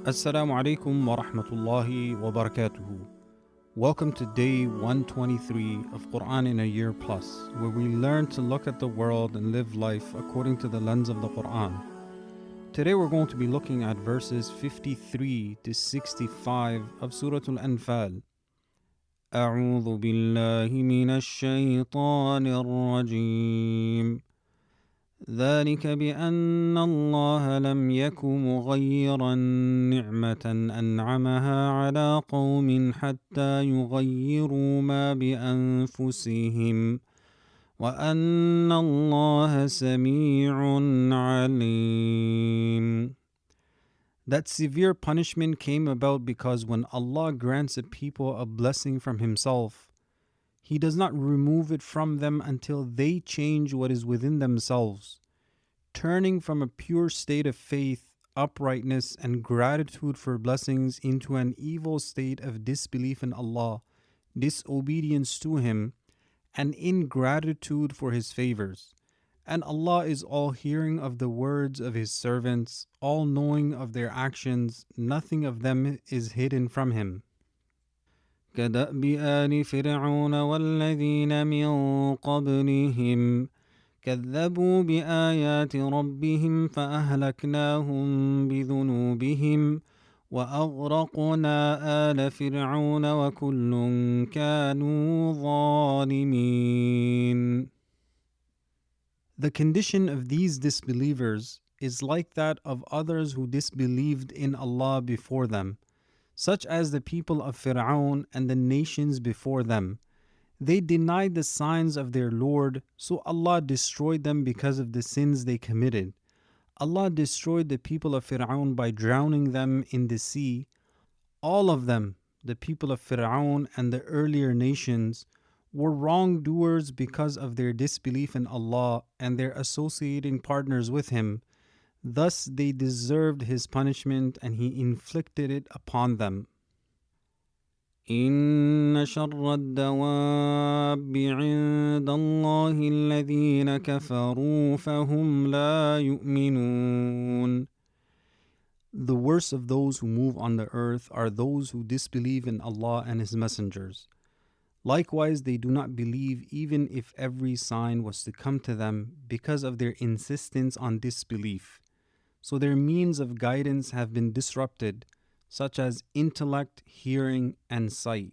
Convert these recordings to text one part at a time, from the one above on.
Assalamu alaikum wa rahmatullahi wa barakatuhu. Welcome to day 123 of Quran in a Year Plus, where we learn to look at the world and live life according to the lens of the Quran. Today we're going to be looking at verses 53 to 65 of Surah al-Anfal. أعوذ بالله من الشيطان الرجيم ذلك بأن الله لم يك مغيرا نعمة أنعمها على قوم حتى يغيروا ما بأنفسهم وأن الله سميع عليم. That severe punishment came about because when Allah grants a people a blessing from Himself, He does not remove it from them until they change what is within themselves, turning from a pure state of faith, uprightness, and gratitude for blessings into an evil state of disbelief in Allah, disobedience to Him, and ingratitude for His favors. And Allah is all hearing of the words of His servants, all knowing of their actions, nothing of them is hidden from Him. كدأب آل فرعون والذين من قبلهم كذبوا بآيات ربهم فأهلكناهم بذنوبهم وأغرقنا آل فرعون وكل كانوا ظالمين. The condition of these disbelievers is like that of others who disbelieved in Allah before them, such as the people of Fir'aun and the nations before them. They denied the signs of their Lord, so Allah destroyed them because of the sins they committed. Allah destroyed the people of Fir'aun by drowning them in the sea. All of them, the people of Fir'aun and the earlier nations, were wrongdoers because of their disbelief in Allah and their associating partners with Him. Thus they deserved His punishment and He inflicted it upon them. إن شر الدواب عند الله الذين كفروا فهم لا يؤمنون. The worst of those who move on the earth are those who disbelieve in Allah and His messengers. Likewise, they do not believe even if every sign was to come to them because of their insistence on disbelief. So their means of guidance have been disrupted, such as intellect, hearing, and sight.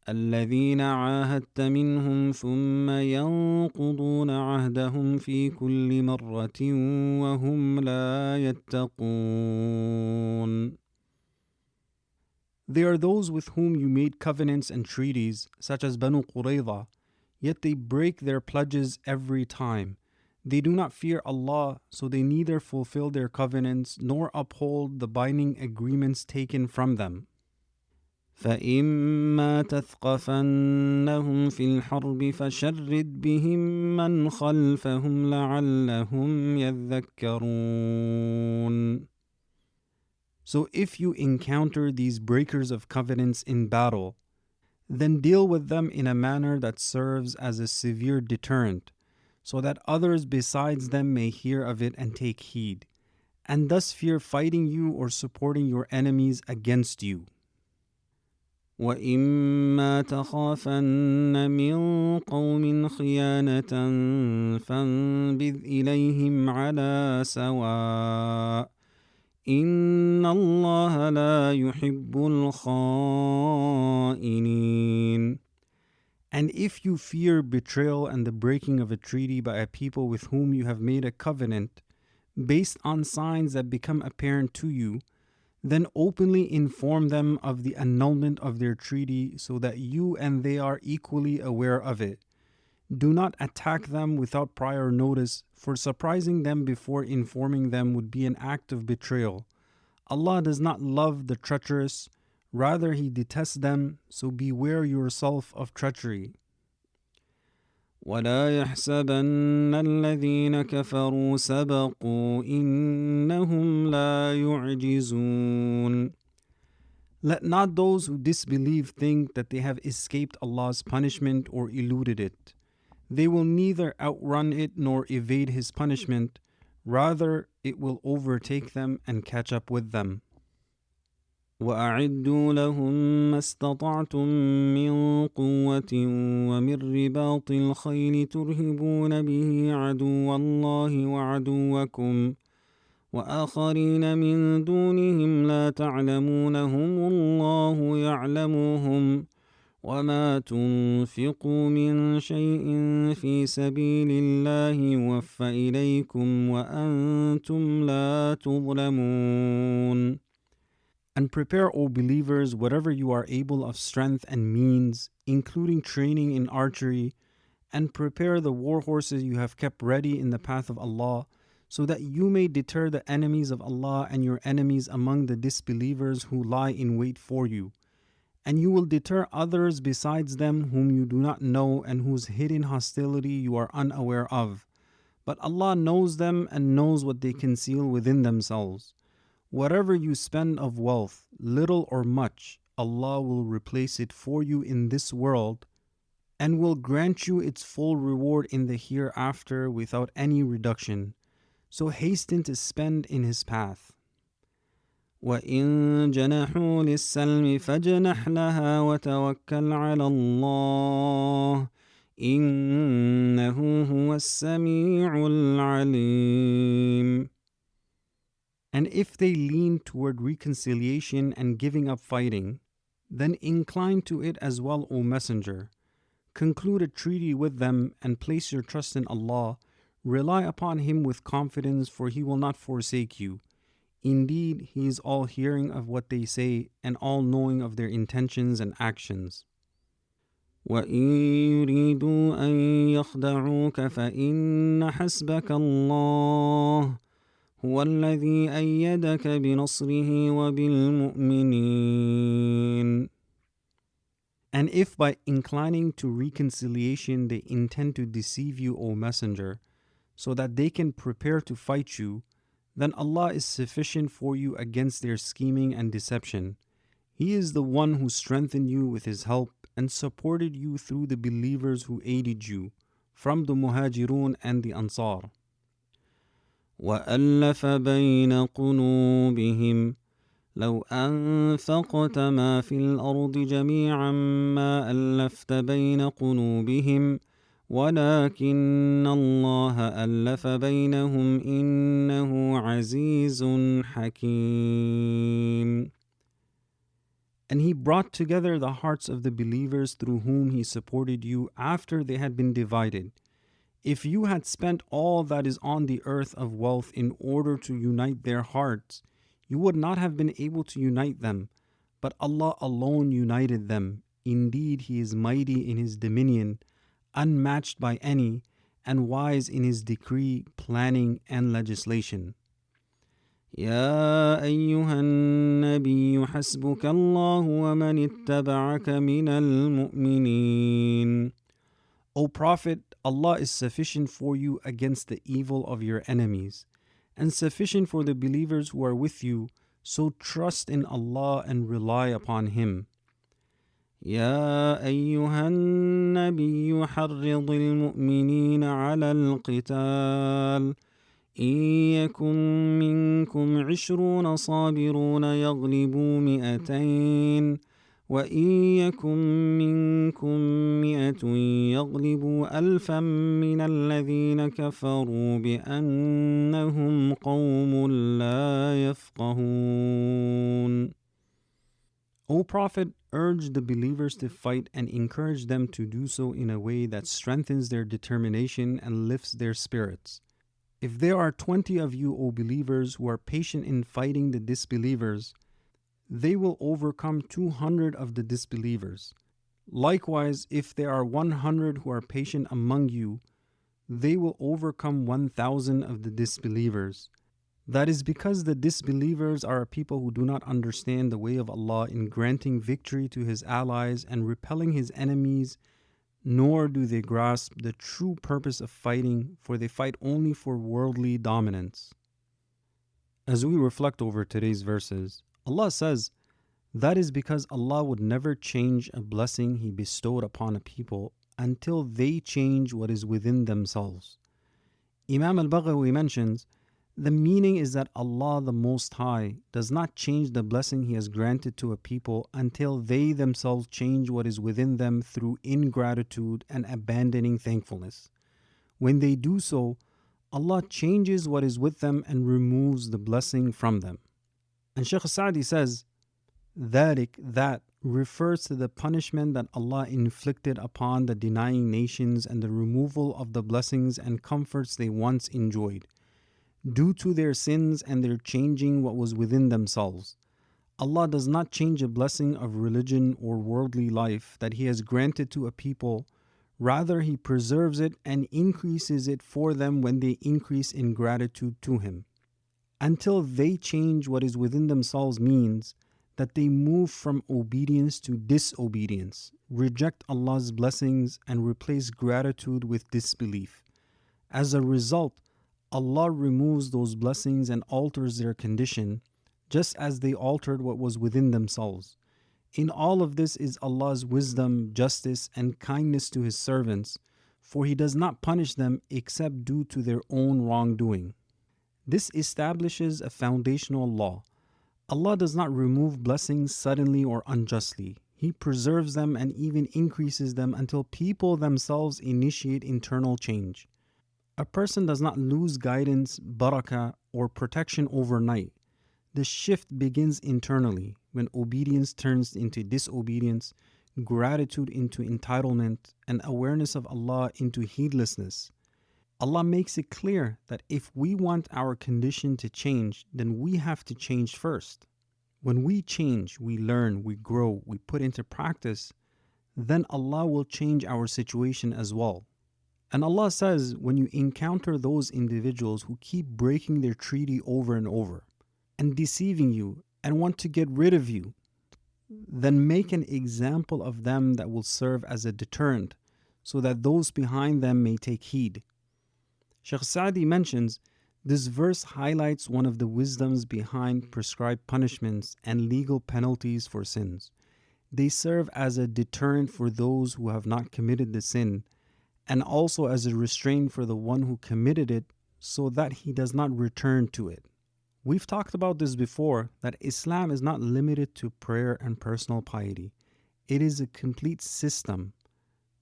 الذين عاهدت منهم ثم ينقضون عهدهم في كل مرة وهم لا يتقون. They are those with whom you made covenants and treaties, such as Banu Qurayza, yet they break their pledges every time. They do not fear Allah, so they neither fulfill their covenants nor uphold the binding agreements taken from them. فَإِمَّا تَثْقَفَنَّهُمْ فِي الْحَرْبِ فَشَرِّدْ بِهِمْ مَنْ خَلْفَهُمْ لَعَلَّهُمْ يَذَّكَّرُونَ. So if you encounter these breakers of covenants in battle, then deal with them in a manner that serves as a severe deterrent, so that others besides them may hear of it and take heed, and thus fear fighting you or supporting your enemies against you. وَإِمَّا تَخَافَنَّ مِنْ قَوْمٍ خِيَانَةً فَانبِذْ إِلَيْهِمْ عَلَى سَوَاءٍ إِنَّ اللَّهَ لَا يُحِبُّ الْخَائِنِينَ. And if you fear betrayal and the breaking of a treaty by a people with whom you have made a covenant, based on signs that become apparent to you, then openly inform them of the annulment of their treaty so that you and they are equally aware of it. Do not attack them without prior notice, for surprising them before informing them would be an act of betrayal. Allah does not love the treacherous, rather He detests them, so beware yourself of treachery. وَلَا يَحْسَبَنَّ الَّذِينَ كَفَرُوا سَبَقُوا إِنَّهُمْ لَا يُعْجِزُونَ. Let not those who disbelieve think that they have escaped Allah's punishment or eluded it. They will neither outrun it nor evade His punishment. Rather, it will overtake them and catch up with them. وأعدوا لهم ما استطعتم من قوة ومن رباط الخيل ترهبون به عدو الله وعدوكم وآخرين من دونهم لا تعلمونهم الله يعلمهم وما تنفقوا من شيء في سبيل الله يوفى إليكم وأنتم لا تظلمون. And prepare, O believers, whatever you are able of strength and means, including training in archery, and prepare the war horses you have kept ready in the path of Allah, so that you may deter the enemies of Allah and your enemies among the disbelievers who lie in wait for you. And you will deter others besides them whom you do not know and whose hidden hostility you are unaware of. But Allah knows them and knows what they conceal within themselves. Whatever you spend of wealth, little or much, Allah will replace it for you in this world and will grant you its full reward in the hereafter without any reduction. So hasten to spend in His path. وإن جنحوا للسلم فاجنح لها وتوكل على الله إنه هو السميع العليم. And if they lean toward reconciliation and giving up fighting, then incline to it as well, O Messenger. Conclude a treaty with them and place your trust in Allah. Rely upon Him with confidence, for He will not forsake you. Indeed, He is all hearing of what they say and all knowing of their intentions and actions. وإن يريدوا أن يخدعوك فإن حسبك الله هو الذي أيدك بنصره وبالمؤمنين. And if by inclining to reconciliation they intend to deceive you, O Messenger, so that they can prepare to fight you, then Allah is sufficient for you against their scheming and deception. He is the one who strengthened you with His help and supported you through the believers who aided you, from the Muhajirun and the Ansar. وألف بين قلوبهم لو أنفقت ما في الأرض جميعا ما ألفت بين قلوبهم ولكن الله ألف بينهم إنه عزيز حكيم. And He brought together the hearts of the believers through whom He supported you after they had been divided. If you had spent all that is on the earth of wealth in order to unite their hearts, you would not have been able to unite them, but Allah alone united them. Indeed, He is mighty in His dominion, unmatched by any, and wise in His decree, planning, and legislation. يا أيها النبي حسبك الله ومن اتبعك من المؤمنين. O Prophet, Allah is sufficient for you against the evil of your enemies, and sufficient for the believers who are with you, so trust in Allah and rely upon Him. يا أيها النبي حرض المؤمنين على القتال إن يكن منكم 20 صابرون يغلبوا 200 وإن يكن منكم 100 يغلبوا 1000 من الذين كفروا بأنهم قوم لا يفقهون. O Prophet, urge the believers to fight and encourage them to do so in a way that strengthens their determination and lifts their spirits. If there are 20 of you, O believers, who are patient in fighting the disbelievers, they will overcome 200 of the disbelievers. Likewise, if there are 100 who are patient among you, they will overcome 1,000 of the disbelievers. That is because the disbelievers are a people who do not understand the way of Allah in granting victory to His allies and repelling His enemies, nor do they grasp the true purpose of fighting, for they fight only for worldly dominance. As we reflect over today's verses, Allah says, that is because Allah would never change a blessing He bestowed upon a people until they change what is within themselves. Imam al-Baghawi mentions The meaning is that Allah the Most High does not change the blessing He has granted to a people until they themselves change what is within them through ingratitude and abandoning thankfulness. When they do so, Allah changes what is with them and removes the blessing from them. And Shaykh Sa'di says, that refers to the punishment that Allah inflicted upon the denying nations and the removal of the blessings and comforts they once enjoyed, due to their sins and their changing what was within themselves. Allah does not change a blessing of religion or worldly life that He has granted to a people. Rather, He preserves it and increases it for them when they increase in gratitude to Him. Until they change what is within themselves means that they move from obedience to disobedience, reject Allah's blessings, and replace gratitude with disbelief. As a result, Allah removes those blessings and alters their condition, just as they altered what was within themselves. In all of this is Allah's wisdom, justice, and kindness to His servants, for He does not punish them except due to their own wrongdoing. This establishes a foundational law. Allah does not remove blessings suddenly or unjustly. He preserves them and even increases them until people themselves initiate internal change. A person does not lose guidance, barakah, or protection overnight. The shift begins internally when obedience turns into disobedience, gratitude into entitlement, and awareness of Allah into heedlessness. Allah makes it clear that if we want our condition to change, then we have to change first. When we change, we learn, we grow, we put into practice, then Allah will change our situation as well. And Allah says, when you encounter those individuals who keep breaking their treaty over and over and deceiving you and want to get rid of you, then make an example of them that will serve as a deterrent so that those behind them may take heed. Shaykh Sa'di mentions, this verse highlights one of the wisdoms behind prescribed punishments and legal penalties for sins. They serve as a deterrent for those who have not committed the sin, and also as a restraint for the one who committed it so that he does not return to it. We've talked about this before, that Islam is not limited to prayer and personal piety. It is a complete system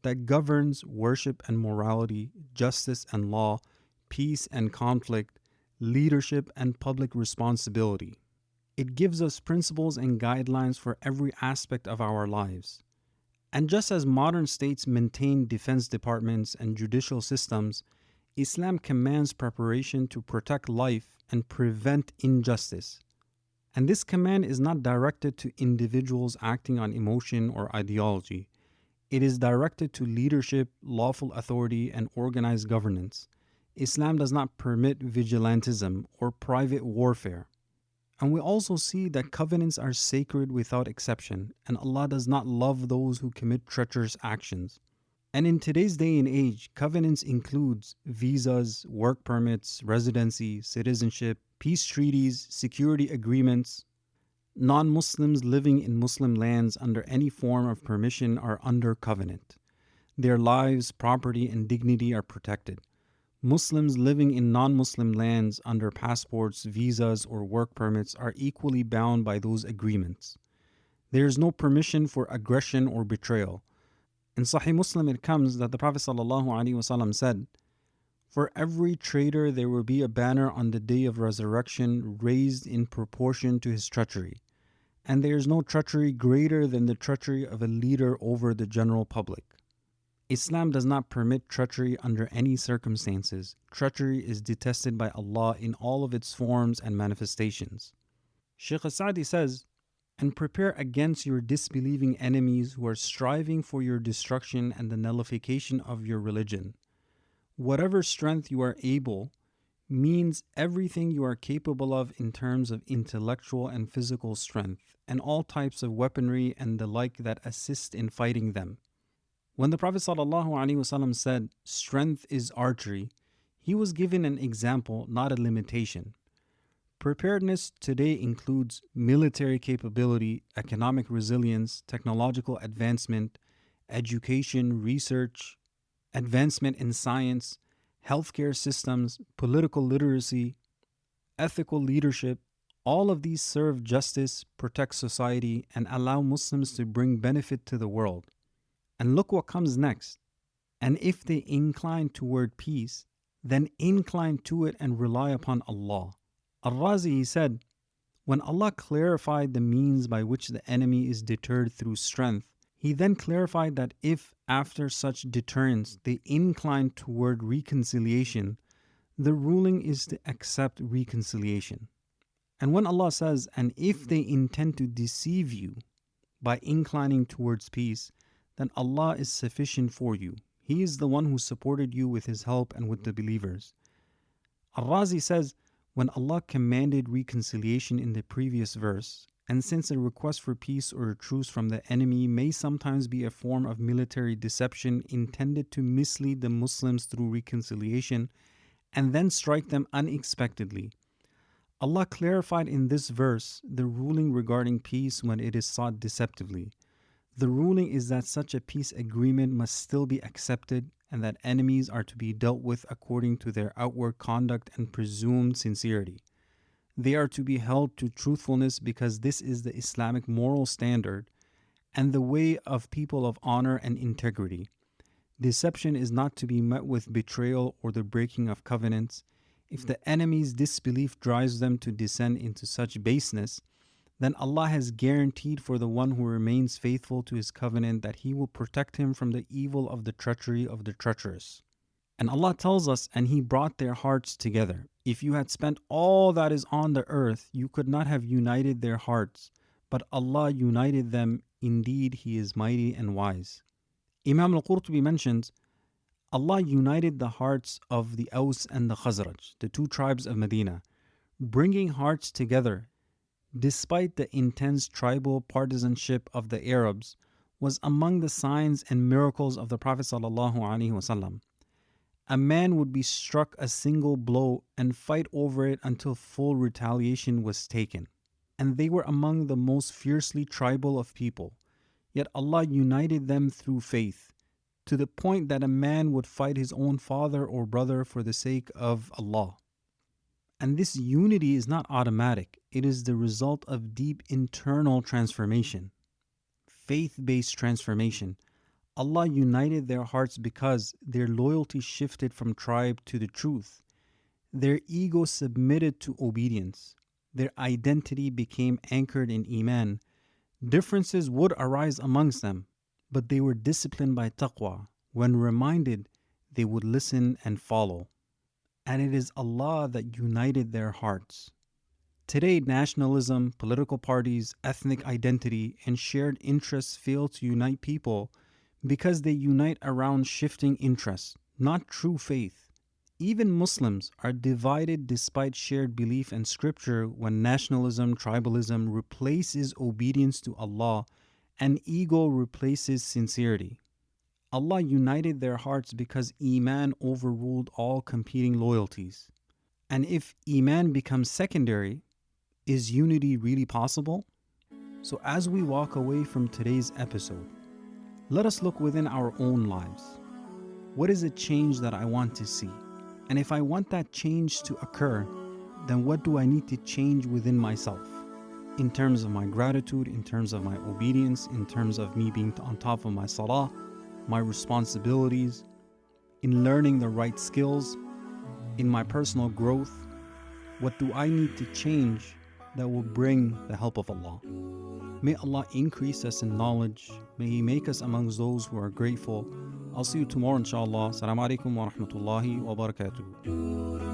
that governs worship and morality, justice and law, peace and conflict, leadership and public responsibility. It gives us principles and guidelines for every aspect of our lives. And just as modern states maintain defense departments and judicial systems, Islam commands preparation to protect life and prevent injustice. And this command is not directed to individuals acting on emotion or ideology. It is directed to leadership, lawful authority, and organized governance. Islam does not permit vigilantism or private warfare. And we also see that covenants are sacred without exception, and Allah does not love those who commit treacherous actions. And in today's day and age, covenants includes visas, work permits, residency, citizenship, peace treaties, security agreements. Non-Muslims living in Muslim lands under any form of permission are under covenant. Their lives, property, and dignity are protected. Muslims living in non-Muslim lands under passports, visas, or work permits are equally bound by those agreements. There is no permission for aggression or betrayal. In Sahih Muslim it comes that the Prophet ﷺ said, "For every traitor there will be a banner on the day of resurrection raised in proportion to his treachery. And there is no treachery greater than the treachery of a leader over the general public." Islam does not permit treachery under any circumstances. Treachery is detested by Allah in all of its forms and manifestations. Shaykh Sa'di says, "And prepare against your disbelieving enemies who are striving for your destruction and the nullification of your religion. Whatever strength you are able means everything you are capable of in terms of intellectual and physical strength, and all types of weaponry and the like that assist in fighting them." When the Prophet ﷺ said, "Strength is archery," he was given an example, not a limitation. Preparedness today includes military capability, economic resilience, technological advancement, education, research, advancement in science, healthcare systems, political literacy, ethical leadership, all of these serve justice, protect society, and allow Muslims to bring benefit to the world. And look what comes next. And if they incline toward peace, then incline to it and rely upon Allah. Al-Razi, he said, when Allah clarified the means by which the enemy is deterred through strength, He then clarified that if, after such deterrence, they incline toward reconciliation, the ruling is to accept reconciliation. And when Allah says, and if they intend to deceive you by inclining towards peace, then Allah is sufficient for you. He is the one who supported you with His help and with the believers. Al-Razi says, when Allah commanded reconciliation in the previous verse, and since a request for peace or a truce from the enemy may sometimes be a form of military deception intended to mislead the Muslims through reconciliation and then strike them unexpectedly, Allah clarified in this verse the ruling regarding peace when it is sought deceptively. The ruling is that such a peace agreement must still be accepted and that enemies are to be dealt with according to their outward conduct and presumed sincerity. They are to be held to truthfulness because this is the Islamic moral standard and the way of people of honor and integrity. Deception is not to be met with betrayal or the breaking of covenants. If the enemy's disbelief drives them to descend into such baseness, then Allah has guaranteed for the one who remains faithful to His covenant that He will protect him from the evil of the treachery of the treacherous. And Allah tells us, and He brought their hearts together. If you had spent all that is on the earth, you could not have united their hearts, but Allah united them. Indeed, He is mighty and wise. Imam al-Qurtubi mentions, Allah united the hearts of the Aus and the Khazraj, the two tribes of Medina, bringing hearts together, despite the intense tribal partisanship of the Arabs, was among the signs and miracles of the Prophet ﷺ. A man would be struck a single blow and fight over it until full retaliation was taken. And they were among the most fiercely tribal of people. Yet Allah united them through faith, to the point that a man would fight his own father or brother for the sake of Allah. And this unity is not automatic. It is the result of deep internal transformation, faith-based transformation. Allah united their hearts because their loyalty shifted from tribe to the truth. Their ego submitted to obedience. Their identity became anchored in iman. Differences would arise amongst them, but they were disciplined by taqwa. When reminded, they would listen and follow. And it is Allah that united their hearts. Today, nationalism, political parties, ethnic identity, and shared interests fail to unite people because they unite around shifting interests, not true faith. Even Muslims are divided despite shared belief and scripture when nationalism, tribalism replaces obedience to Allah and ego replaces sincerity. Allah united their hearts because iman overruled all competing loyalties. And if iman becomes secondary, is unity really possible? So as we walk away from today's episode, let us look within our own lives. What is a change that I want to see? And if I want that change to occur, then what do I need to change within myself? In terms of my gratitude, in terms of my obedience, in terms of me being on top of my salah, my responsibilities, in learning the right skills, in my personal growth, what do I need to change that will bring the help of Allah? May Allah increase us in knowledge. May He make us amongst those who are grateful. I'll see you tomorrow, inshallah. Assalamu alaikum wa rahmatullahi wa barakatuh.